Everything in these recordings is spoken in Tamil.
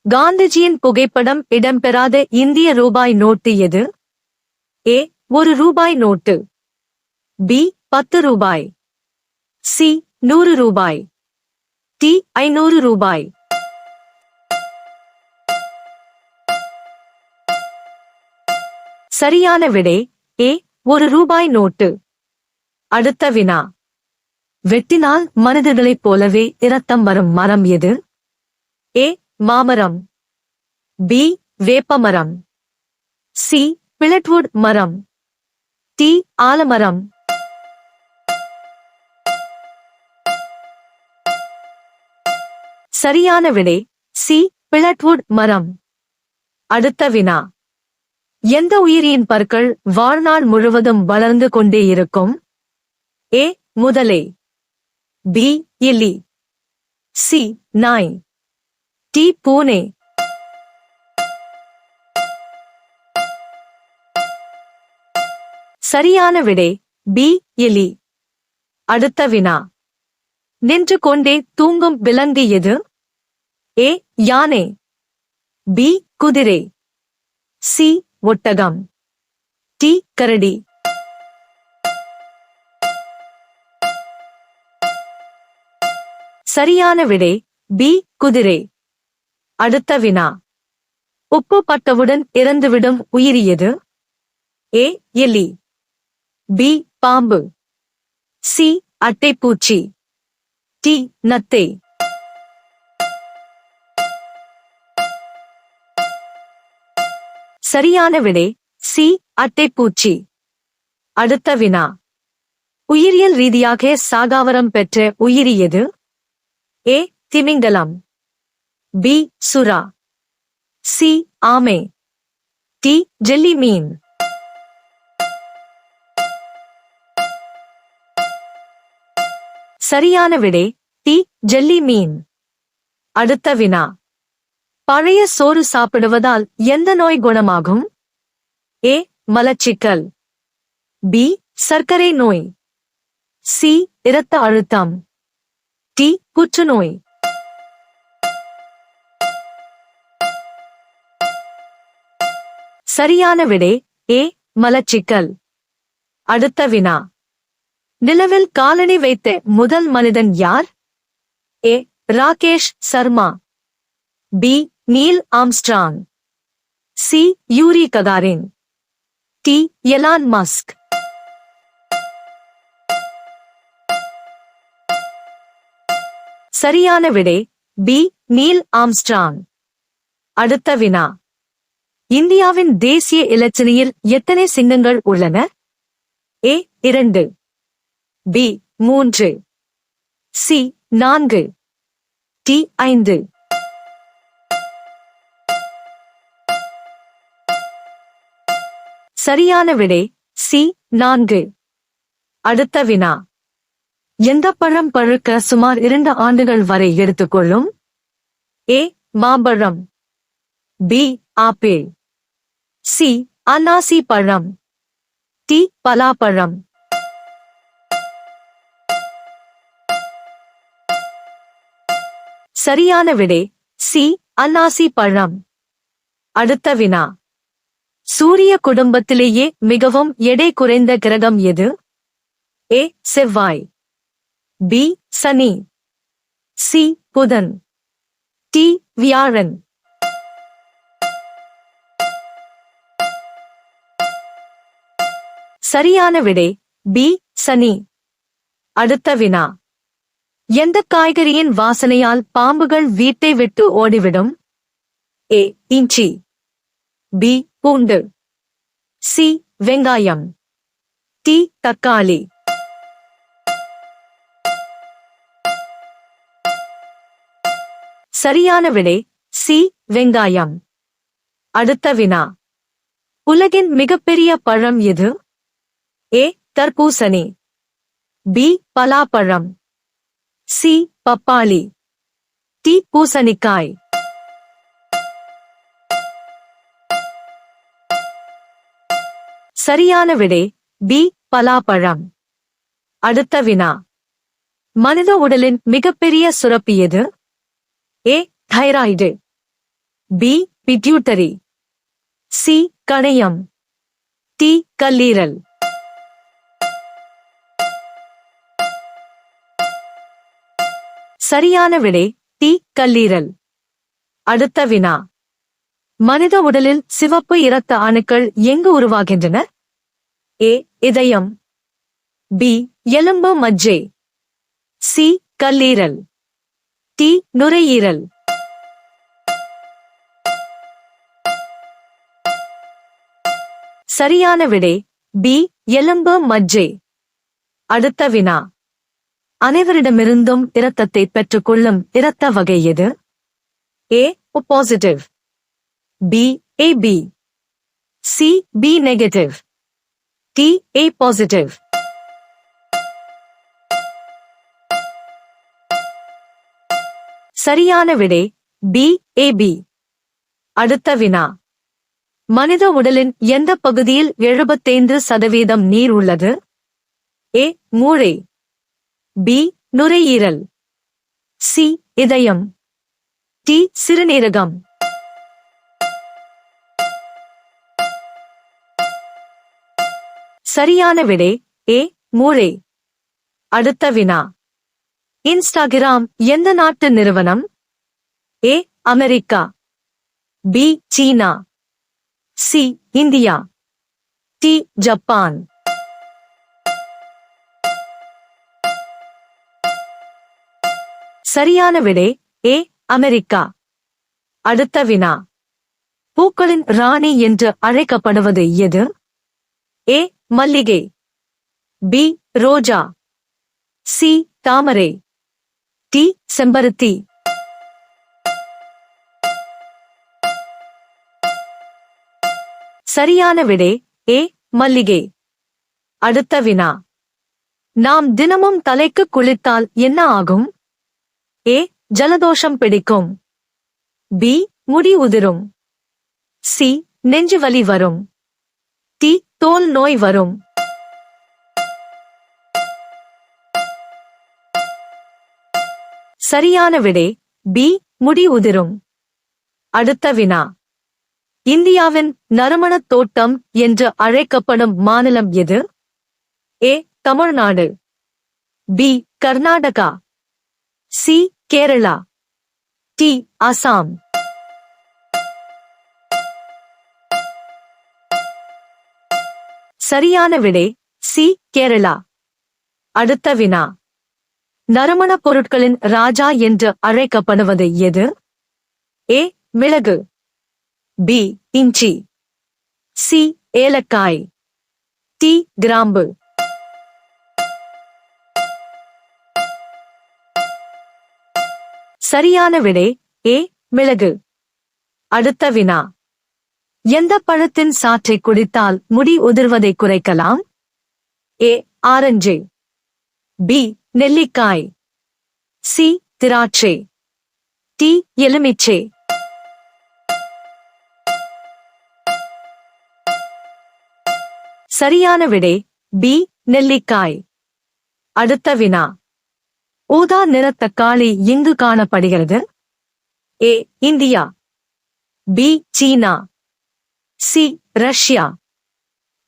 காந்திஜியின் புகைப்படம் இடம்பெறாத இந்திய ரூபாய் நோட்டு எது? ஏ 1 ரூபாய் நோட்டு. பி 10 ரூபாய். சி 100 ரூபாய். டி 500 ரூபாய். சரியான விடை ஏ 1 ரூபாய் நோட்டு. அடுத்த வினா. வெட்டினால் மனிதர்களைப் போலவே இரத்தம் வரும் மரம் எது? ஏ மாமரம். பி வேப்பமரம். சி பிளட்வுட் மரம். டி ஆலமரம். சரியான விடை சி பிளட்வுட் மரம். அடுத்த வினா. எந்த உயிரியின் பற்கள் வாழ்நாள் முழுவதும் வளர்ந்து கொண்டே இருக்கும்? ஏ முதலை. பி எலி. சி நாய். டி பூனை. சரியான விடை பி எலி. அடுத்த வினா. நின்று கொண்டே தூங்கும் விலங்கு எது? ஏ யானை. பி குதிரை. சி ஒட்டகம். டி கரடி. சரியான விடை பி குதிரை. அடுத்த வினா. உப்பு பட்டவுடன் இறந்துவிடும் உயிரி எது? ஏ எலி. பி பாம்பு. சி அட்டைப்பூச்சி. டி நத்தை. சரியான விடை சி அட்டைப்பூச்சி. அடுத்த வினா. உயிரியல் ரீதியாக சாகாவரம் பெற்ற உயிரி எது? ஏ திமிங்கலம். பி சுறா. சி ஆமை. டி ஜெல்லி மீன். சரியான விடை டி ஜெல்லி மீன். அடுத்த வினா. பழைய சோறு சாப்பிடுவதால் எந்த நோய் குணமாகும்? ஏ மலச்சிக்கல். பி சர்க்கரை நோய். சி இரத்த அழுத்தம். டி புற்றுநோய். சரியான விடை ஏ மலச்சிக்கல். அடுத்த வினா. நிலவில் காலடி வைத்த முதல் மனிதன் யார்? A Rakesh Sharma. B Neil Armstrong. C Yuri Gagarin. D Elon Musk. சரியான விடை பி நீல் ஆம்ஸ்ட்ராங். அடுத்த வினா. இந்தியாவின் தேசிய இலச்சினையில் எத்தனை சிங்கங்கள் உள்ளன? ஏ 2. பி 3. சி 4. டி 5. சரியான விடை சி 4. அடுத்த வினா. எந்த பழம் பழுக்க சுமார் 2 ஆண்டுகள் வரை எடுத்துக்கொள்ளும்? ஏ மாம்பழம். B apple. சி அன்னாசி பழம். டி பலாப்பழம். சரியான விடை சி அன்னாசி பழம். அடுத்த வினா. சூரிய குடும்பத்திலேயே மிகவும் எடை குறைந்த கிரகம் எது? ஏ செவ்வாய். பி சனி. சி புதன். டி வியாழன். சரியான விடை பி சனி. அடுத்த வினா. எந்த காய்கறியின் வாசனையால் பாம்புகள் வீட்டை விட்டு ஓடிவிடும்? ஏ இஞ்சி. பி பூண்டு. சி வெங்காயம். டி தக்காளி. சரியான விடை சி வெங்காயம். அடுத்த வினா. உலகின் மிகப்பெரிய பழம் எது? ஏ தர்பூசணி. பி பலாப்பழம். சி பப்பாளி. டி பூசணிக்காய். சரியான விடை பி பலாப்பழம். அடுத்த வினா. மனித உடலின் மிகப்பெரிய சுரப்பி எது? ஏ தைராய்டு. பி பிட்யூட்டரி, சி கணையம், டி கல்லீரல். சரியான விடை டி கல்லீரல். அடுத்த வினா. மனித உடலில் சிவப்பு இரத்த அணுக்கள் எங்கு உருவாகின்றன? ஏ இதயம், பி எலும்பு மஜ்ஜை, சி கல்லீரல், டி நுரையீரல். சரியான விடை பி எலும்பு மஜ்ஜை. அடுத்த வினா. அனைவரிடமிருந்தும் இரத்தத்தை பெற்றுக்கொள்ளும் இரத்த வகை எது? A O positive, B AB, C B negative, D A positive. சரியான விடை பி ஏபி. அடுத்த வினா. மனித உடலின் எந்த பகுதியில் 75% நீர் உள்ளது? ஏ மூளை, பி நுரையீரல், சி இதயம், டி சிறுநீரகம். சரியான விடை ஏ மூளை. அடுத்த வினா. இன்ஸ்டாகிராம் எந்த நாட்டு நிறுவனம்? ஏ அமெரிக்கா, பி சீனா, சி இந்தியா, டி ஜப்பான். சரியான விடை ஏ அமெரிக்கா. அடுத்த வினா. பூக்களின் ராணி என்று அழைக்கப்படுவது எது? ஏ மல்லிகை, பி ரோஜா, சி தாமரை, டி செம்பருத்தி. சரியான விடை ஏ மல்லிகை. அடுத்த வினா. நாம் தினமும் தலைக்கு குளித்தால் என்ன ஆகும்? ஏ ஜலதோஷம் பிடிக்கும், பி முடி உதிரும், சி நெஞ்சு வலி வரும், டி தோல் நோய் வரும். சரியான விடை பி முடி உதிரும். அடுத்த வினா. இந்தியாவின் நறுமணத் தோட்டம் என்று அழைக்கப்படும் மாநிலம் எது? A Tamil Nadu, B Karnataka, C Kerala, D Assam. சரியான விடை சி கேரளா. அடுத்த வினா. நறுமணப் பொருட்களின் ராஜா என்று அழைக்கப்படுவது எது? ஏ மிளகு, பி இஞ்சி, சி ஏலக்காய், டி கிராம்பு. சரியான விடை ஏ மிளகு. அடுத்த வினா. எந்த பழத்தின் சாற்றை குடித்தால் முடி உதிர்வதை குறைக்கலாம்? ஏ ஆரஞ்சு, பி நெல்லிக்காய், சி திராட்சை, டி எலுமிச்சை. சரியான விடை பி நெல்லிக்காய். அடுத்த வினா. ஊதா நிற தக்காளி எங்கு காணப்படுகிறது? ஏ இந்தியா, பி சீனா, சி ரஷ்யா,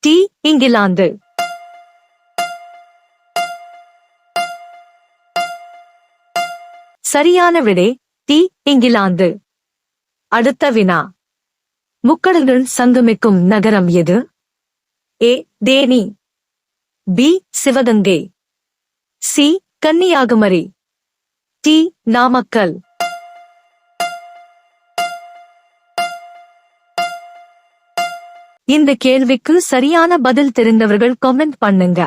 டி இங்கிலாந்து. சரியான விடை டி இங்கிலாந்து. அடுத்த வினா. முக்கடல்கள் சங்கமிக்கும் நகரம் எது? A Theni, B Sivaganga, C Kanyakumari, D Namakkal. இந்த கேள்விக்கு சரியான பதில் தெரிந்தவர்கள் கமெண்ட் பண்ணுங்க.